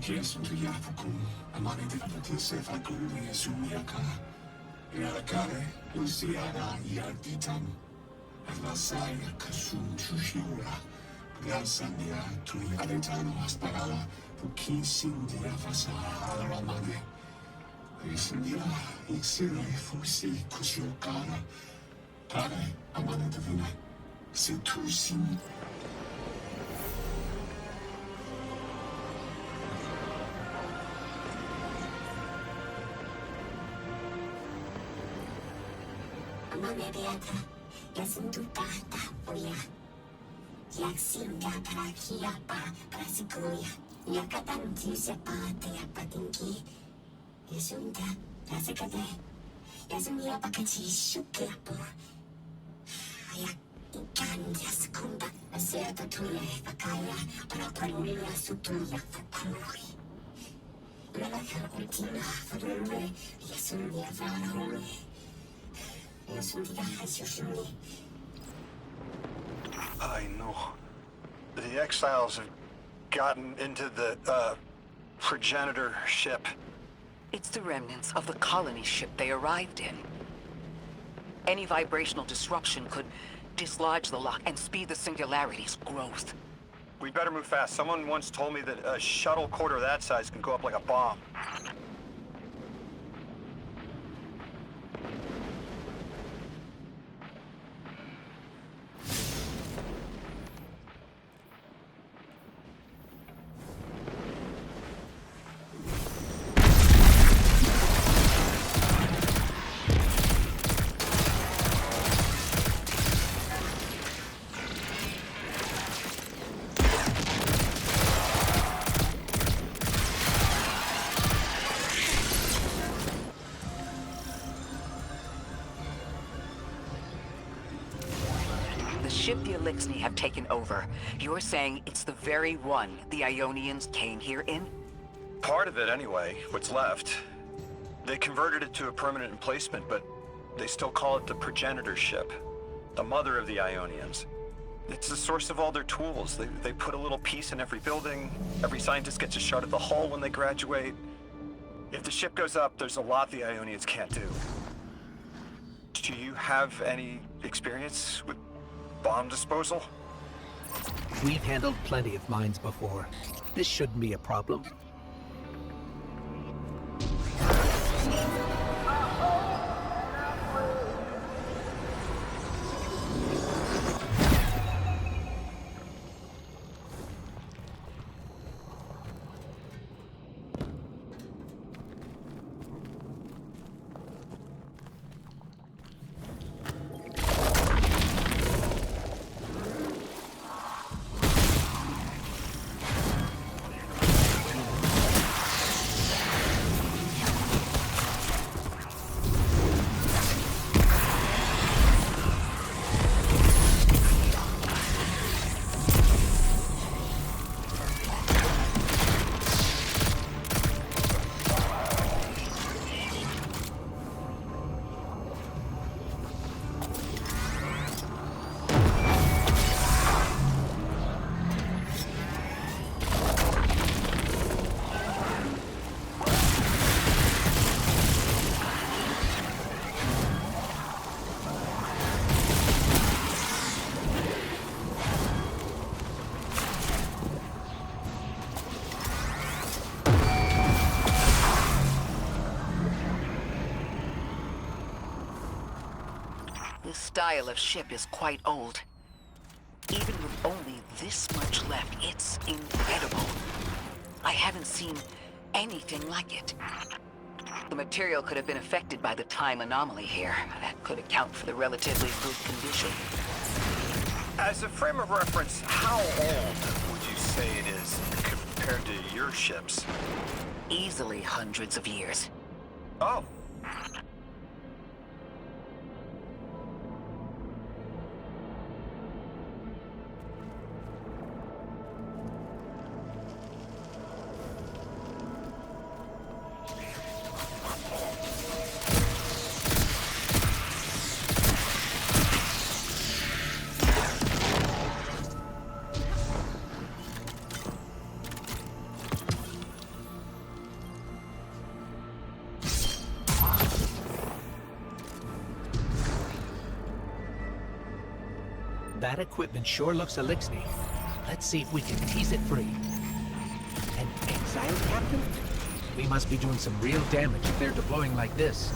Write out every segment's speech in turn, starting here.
Yesuntuyafukum, Amanidipati Sefagum, Yesumiaka, Yarakare, Luciana, Yarditam, Avasaya, Kasum, Chushura, Gansania, Tui Aretano, Asparala, Puki Sindia, Fasara, Ramane, Yesundia, Ixire, Fusi, Kushukara, Pare, Amanadavina, Situsin. Amanediata, Yasuntukata, Puya, Yaksinga, Parakiapa, Prasikuya, Yakatanti, Sepate, Apatinki, Yasunta, Yasekate, Yasumia Pakachi, Shukapo, Yakan, Yaskunda, Aserta Tule, Pakaya, Parapanuria, Sutuya, Fakuri, Malaka, Ultima, Fadure, Yasunia, Vanahuri. I know. The exiles have gotten into the, progenitor ship. It's the remnants of the colony ship they arrived in. Any vibrational disruption could dislodge the lock and speed the singularity's growth. We better move fast. Someone once told me that a shuttle quarter that size can go up like a bomb. The ship the Elixni have taken over. You're saying it's the very one the Ionians came here in? Part of it, anyway. What's left. They converted it to a permanent emplacement, but they still call it the progenitor ship. The mother of the Ionians. It's the source of all their tools. They put a little piece in every building. Every scientist gets a shot at the hull when they graduate. If the ship goes up, there's a lot the Ionians can't do. Do you have any experience with bomb disposal? We've handled plenty of mines before. This shouldn't be a problem. This style of ship is quite old. Even with only this much left, it's incredible. I haven't seen anything like it. The material could have been affected by the time anomaly here. That could account for the relatively good condition. As a frame of reference, how old would you say it is compared to your ships? Easily hundreds of years. Oh. That equipment sure looks Elixir. Let's see if we can tease it free. An exile captain? We must be doing some real damage if they're deploying like this.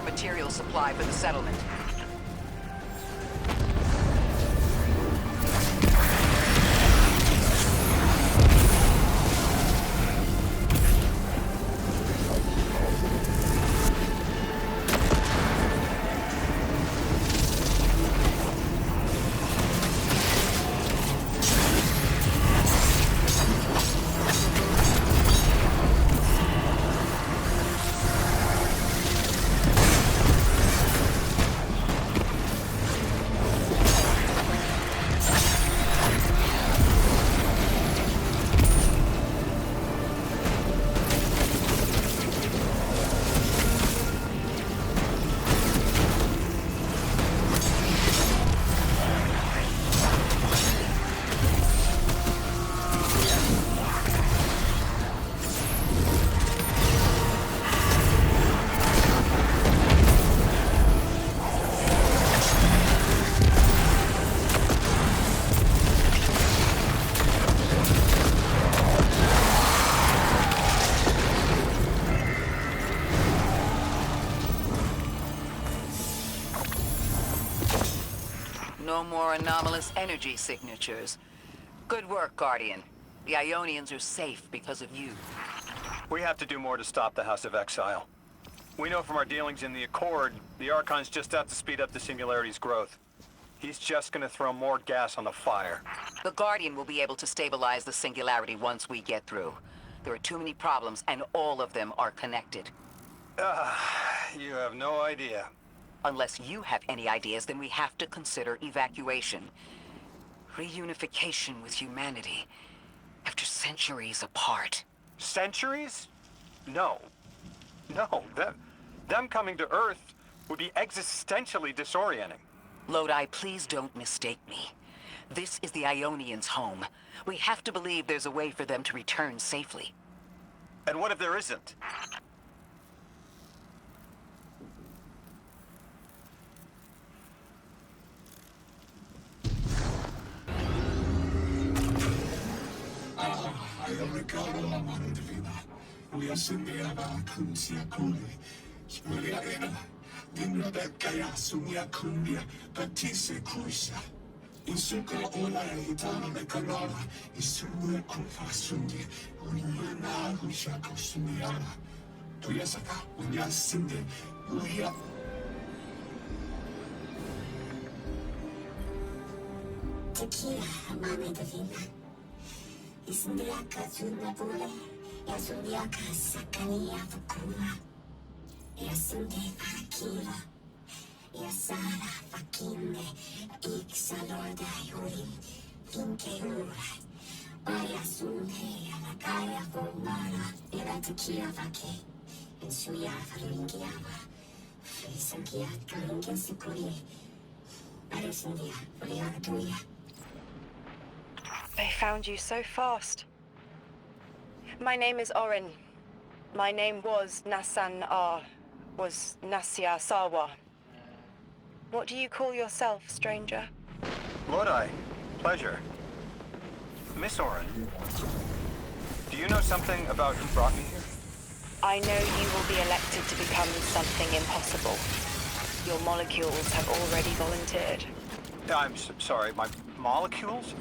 Material supply for the settlement. No more anomalous energy signatures. Good work, Guardian. The Ionians are safe because of you. We have to do more to stop the House of Exile. We know from our dealings in the Accord, the Archon's just out to speed up the Singularity's growth. He's just gonna throw more gas on the fire. The Guardian will be able to stabilize the Singularity once we get through. There are too many problems, and all of them are connected. You have no idea. Unless you have any ideas, then we have to consider evacuation. Reunification with humanity. After centuries apart. Centuries? No. No, them coming to Earth would be existentially disorienting. Lodi, please don't mistake me. This is the Ionians' home. We have to believe there's a way for them to return safely. And what if there isn't? Ricardo la mano divina, lui ascendiava con sia culi, spuri arena, dimna beccaya su mia cumbia, patisse cruisa. In succo ola e hitano me canora, i sumue culfa sundi, unia na husha kosumiana. Tuya saka, unia sinde, uia. Tequila, mano divina. Isndiaka Zunabule, Yazundiaka Sakania Fukuma, Yasunde Akira, Yasara Fakinde, Ixalorda Yuri, Finkeura, Bayasunde, Alakaya Fomara, Iratakia Vake, Insuya Faringiawa, Frisangia, Kalinga Sikuri, Parasindia, Friatuya. They found you so fast. My name is Orin. My name was Nasan R. Was Nasya Sawa. What do you call yourself, stranger? Would I? Pleasure. Miss Orin, do you know something about who brought me here? I know you will be elected to become something impossible. Your molecules have already volunteered. I'm sorry, my molecules?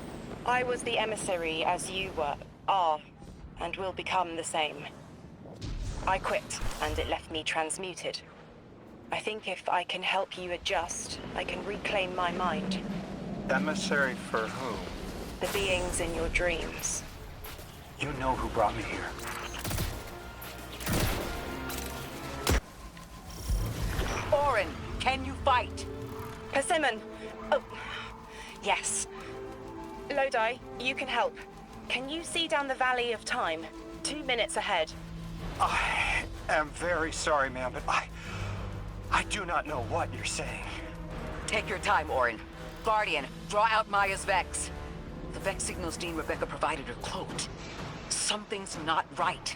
I was the emissary as you are, and will become the same. I quit, and it left me transmuted. I think if I can help you adjust, I can reclaim my mind. Emissary for who? The beings in your dreams. You know who brought me here. Orin, can you fight? Persimmon! Oh, yes. Lodi, you can help. Can you see down the Valley of Time? 2 minutes ahead. I am very sorry, ma'am, but I do not know what you're saying. Take your time, Orin. Guardian, draw out Maya's Vex. The Vex signals Dean Rebecca provided are cloaked. Something's not right.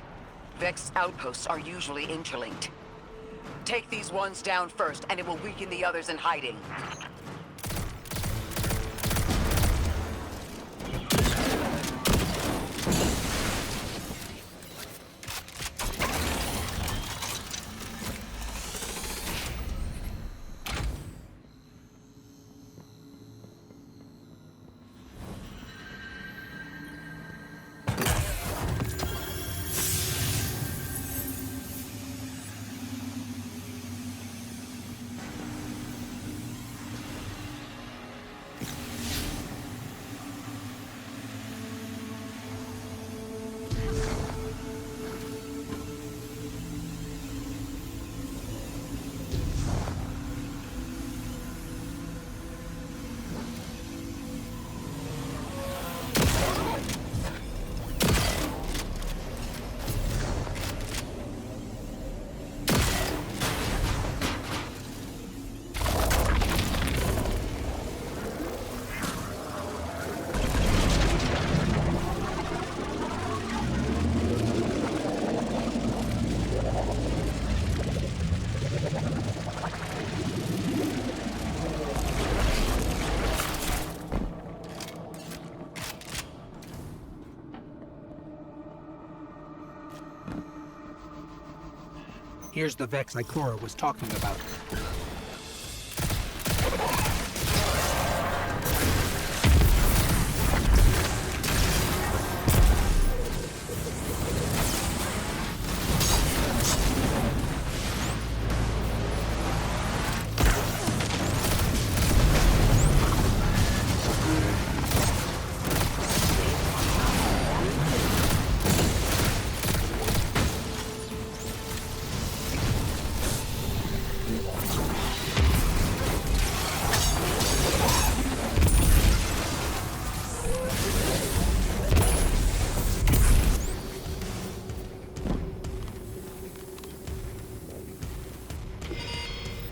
Vex outposts are usually interlinked. Take these ones down first, and it will weaken the others in hiding. Here's the Vex Ikora was talking about.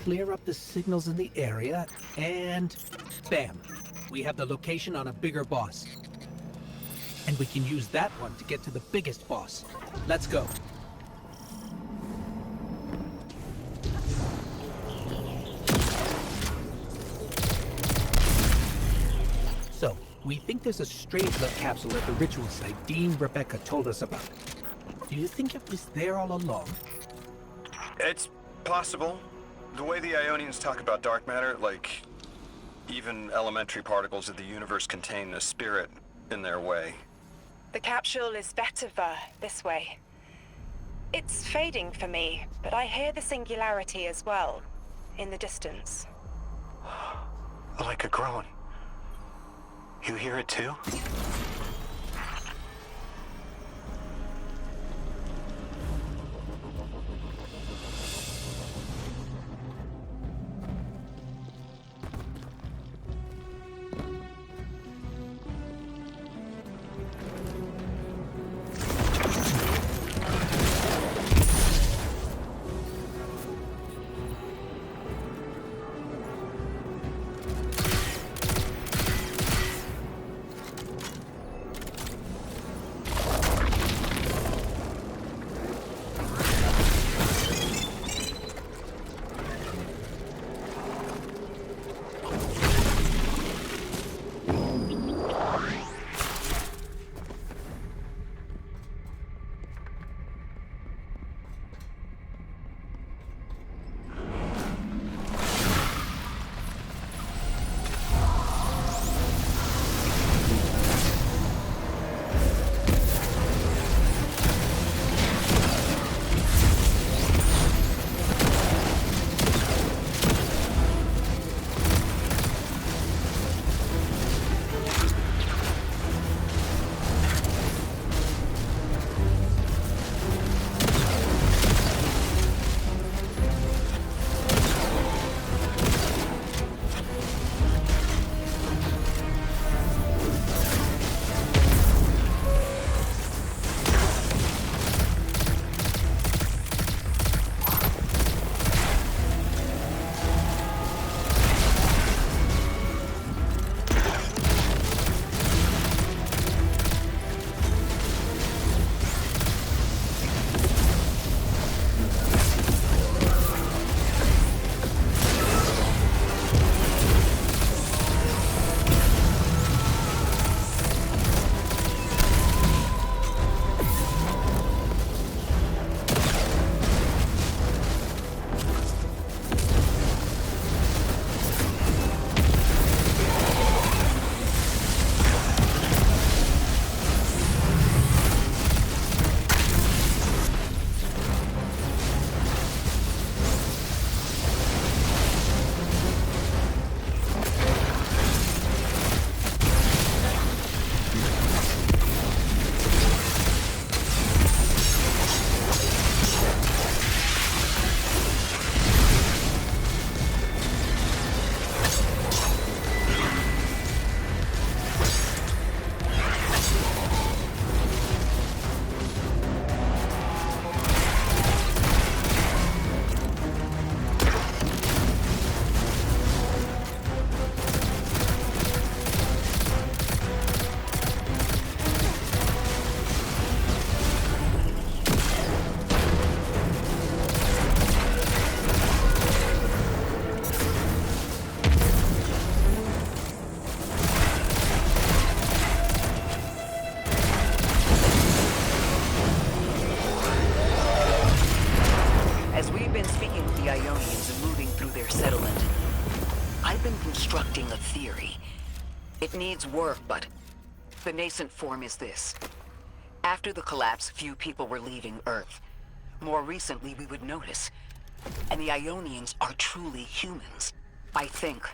Clear up the signals in the area, and bam! We have the location on a bigger boss. And we can use that one to get to the biggest boss. Let's go. So, we think there's a Strangelove capsule at the ritual site Dean Rebecca told us about. Do you think it was there all along? It's possible. The way the Ionians talk about dark matter, like even elementary particles of the universe contain a spirit in their way. The capsule is Vetiver, this way. It's fading for me, but I hear the singularity as well, in the distance. Like a groan. You hear it too? Needs work, but the nascent form is this. After the collapse, few people were leaving Earth. More recently, we would notice. And the Ionians are truly humans. I think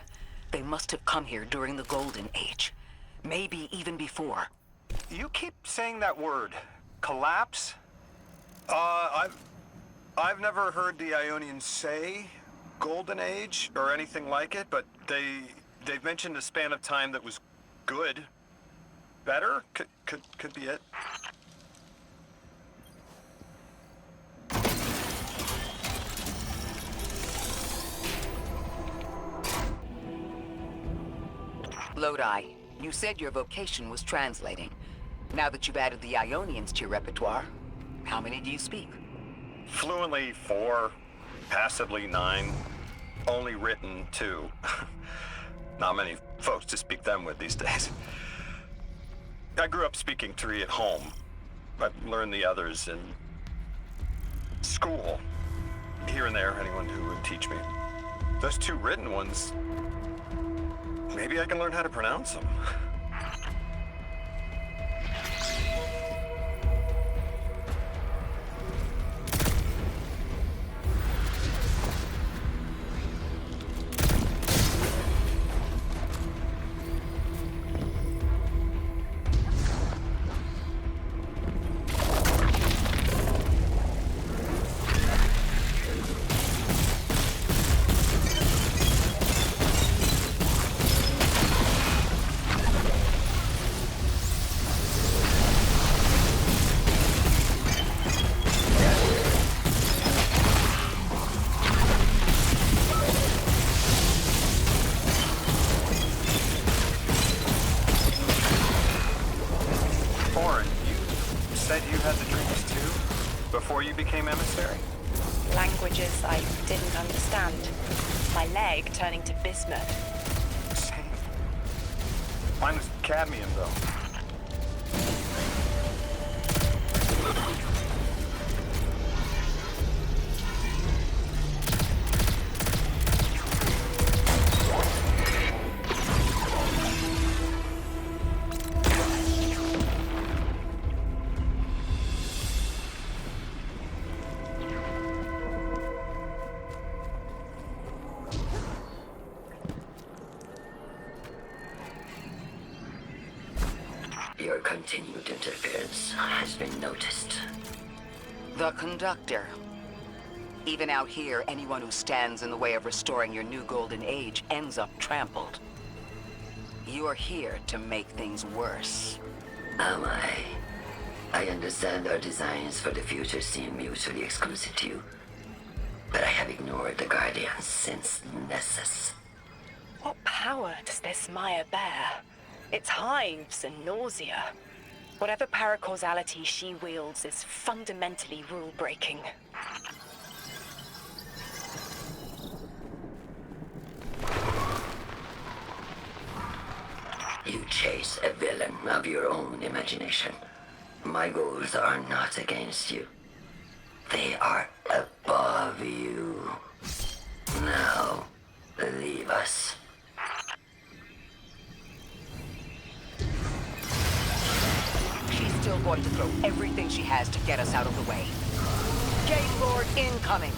they must have come here during the Golden Age. Maybe even before. You keep saying that word. Collapse? I've never heard the Ionians say Golden Age or anything like it, but they've mentioned a span of time that was good. Better? Could be it. Lodi, you said your vocation was translating. Now that you've added the Ionians to your repertoire, how many do you speak? Fluently 4, passively 9, only written 2. Not many folks to speak them with these days. I grew up speaking 3 at home. I've learned the others in school. Here and there, anyone who would teach me. Those 2 written ones, maybe I can learn how to pronounce them. Before you became emissary? Languages I didn't understand. My leg turning to bismuth. Same. Mine was cadmium, though. Your continued interference has been noticed. The Conductor. Even out here, anyone who stands in the way of restoring your new Golden Age ends up trampled. You're here to make things worse. Am I? I understand our designs for the future seem mutually exclusive to you. But I have ignored the Guardians since Nessus. What power does this Maya bear? It's hives and nausea. Whatever paracausality she wields is fundamentally rule-breaking. You chase a villain of your own imagination. My goals are not against you. They are above you. Now, leave us. She's still going to throw everything she has to get us out of the way. Gate Lord incoming!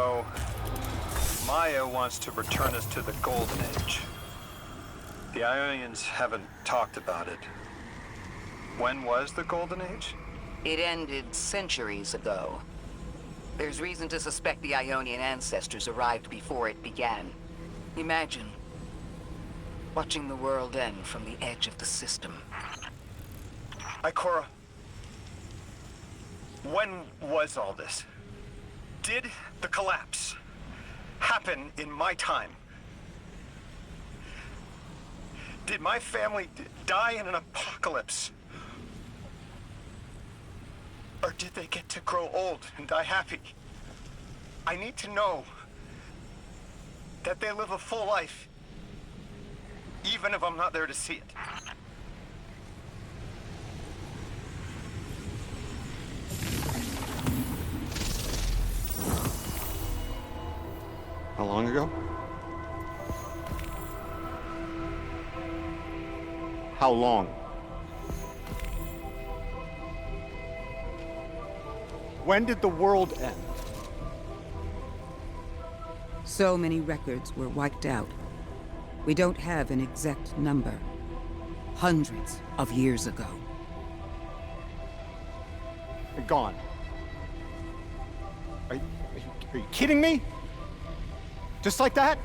So, Maya wants to return us to the Golden Age. The Ionians haven't talked about it. When was the Golden Age? It ended centuries ago. There's reason to suspect the Ionian ancestors arrived before it began. Imagine watching the world end from the edge of the system. Ikora, when was all this? Did the collapse happen in my time? Did my family die in an apocalypse? Or did they get to grow old and die happy? I need to know that they live a full life, even if I'm not there to see it. How long ago? How long? When did the world end? So many records were wiped out. We don't have an exact number. Hundreds of years ago. They're gone. Are you kidding me? Just like that?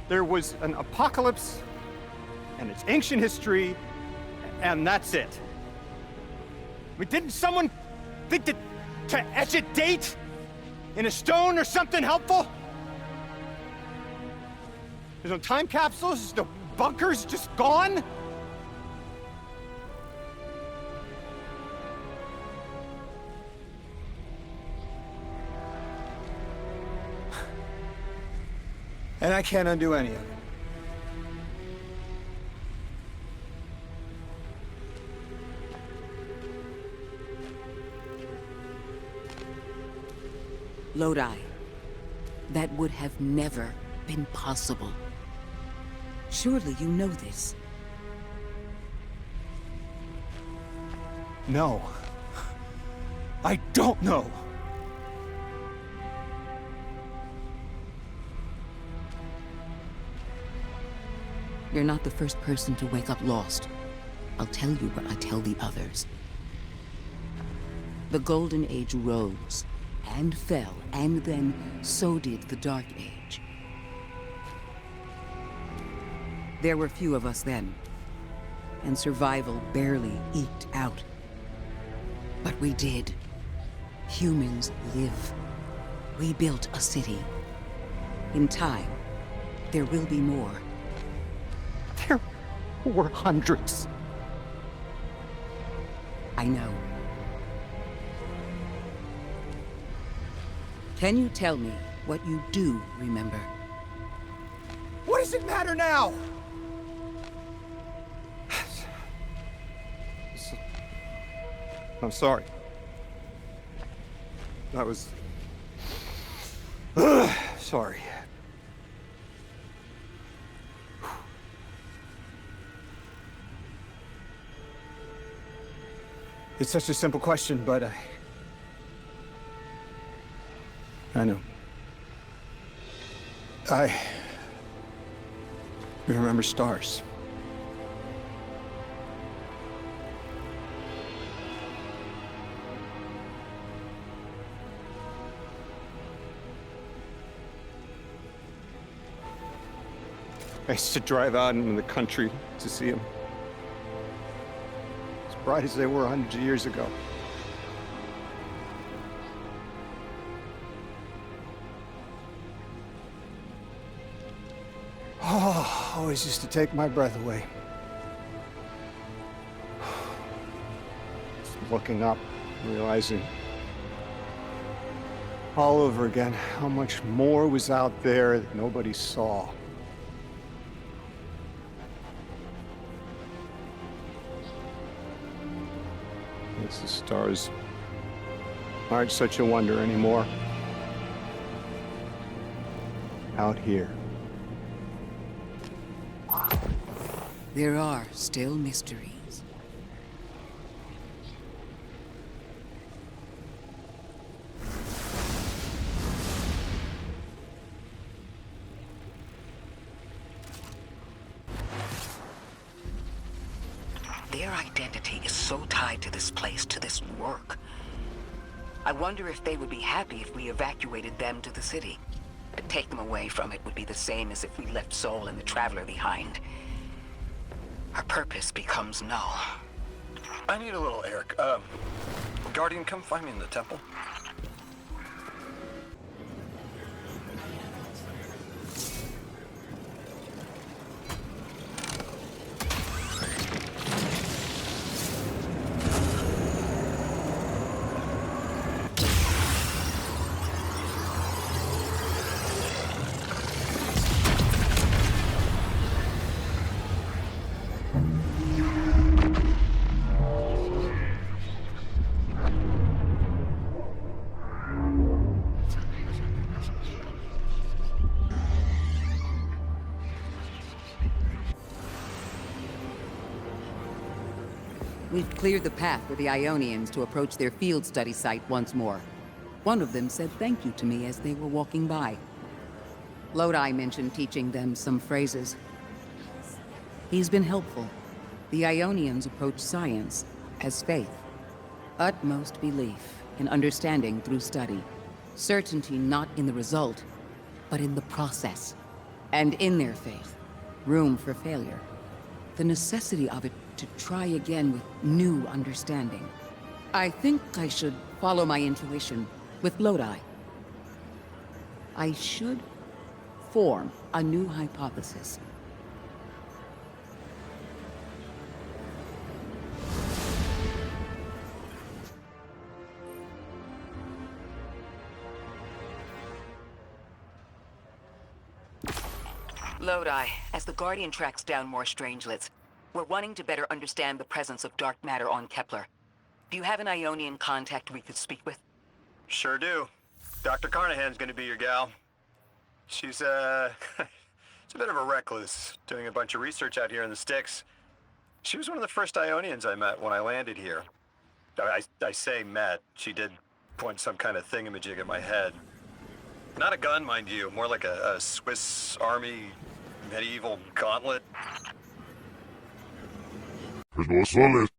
There was an apocalypse, and it's ancient history, and that's it. I mean, didn't someone think that to etch a date in a stone or something helpful? There's no time capsules, there's no bunkers, just gone? And I can't undo any of it. Lodi. That would have never been possible. Surely you know this. No. I don't know. You're not the first person to wake up lost. I'll tell you what I tell the others. The Golden Age rose, and fell, and then so did the Dark Age. There were few of us then, and survival barely eked out. But we did. Humans live. We built a city. In time, there will be more. There were hundreds. I know. Can you tell me what you do remember? What does it matter now? I'm sorry. That was... Sorry. It's such a simple question, but I know. I remember stars. I used to drive out in the country to see them. As bright as they were hundreds of years ago. Oh, always used to take my breath away. Just looking up, realizing all over again how much more was out there that nobody saw. Guess the stars aren't such a wonder anymore. Out here. There are still mysteries. identity is so tied to this place, to this work. I wonder if they would be happy if we evacuated them to the city. To take them away from it would be the same as if we left Soul and the Traveler behind. Our purpose becomes null. I need a little air. Guardian, come find me in the temple. We've cleared the path for the Ionians to approach their field study site once more. One of them said thank you to me as they were walking by. Lodi mentioned teaching them some phrases. He's been helpful. The Ionians approach science as faith. Utmost belief in understanding through study. Certainty not in the result, but in the process. And in their faith, room for failure. The necessity of it to try again with new understanding. I think I should follow my intuition with Lodi. I should form a new hypothesis. Lodi, as the Guardian tracks down more Strangelets, we're wanting to better understand the presence of dark matter on Kepler. Do you have an Ionian contact we could speak with? Sure do. Dr. Carnahan's gonna be your gal. She's, she's a bit of a recluse, doing a bunch of research out here in the sticks. She was one of the first Ionians I met when I landed here. I say met. She did point some kind of thingamajig at my head. Not a gun, mind you, more like a Swiss Army medieval gauntlet. Pues vos soles.